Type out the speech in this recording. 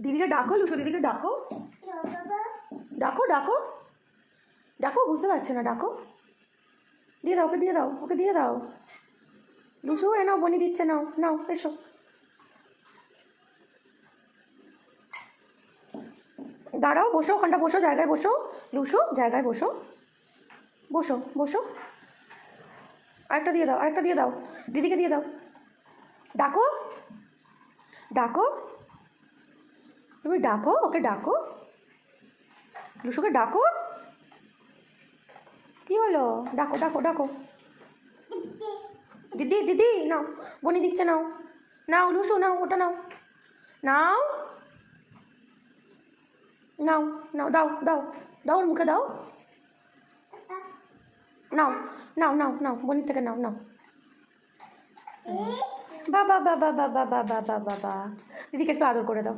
দিদিকে ডাকো, লুসু দিদিকে ডাকো, ডাকো ডাকো ডাকো, বুঝতে পারছে না, ডাকো, দিয়ে দাও, ওকে দিয়ে দাও, ওকে দিয়ে দাও। লুসু এ নাও, বনি দিচ্ছে, নাও নাও, এসো। দাঁড়াও, বসো, ওখানটা বসো, জায়গায় বসো। লুসু জায়গায় বসো, বসো বসো। আরেকটা দিয়ে দাও, আরেকটা দিয়ে দাও, দিদিকে দিয়ে দাও। ডাকো ডাকো, তুমি ডাকো, ওকে ডাকো, লুসুকে ডাকো। কি হলো? ডাকো ডাকো ডাকো। দিদি দিদি নাও, বনি দিচ্ছে, নাও নাও, লুসু নাও, ওটা নাও, নাও নাও নাও, দাও দাও দাও, ওর মুখে দাও, নাও নাও নাও নাও, বনির থেকে নাও, নাও। বাবা বাবা বাবা বাবা বাবা বাবা, দিদিকে একটু আদর করে দাও।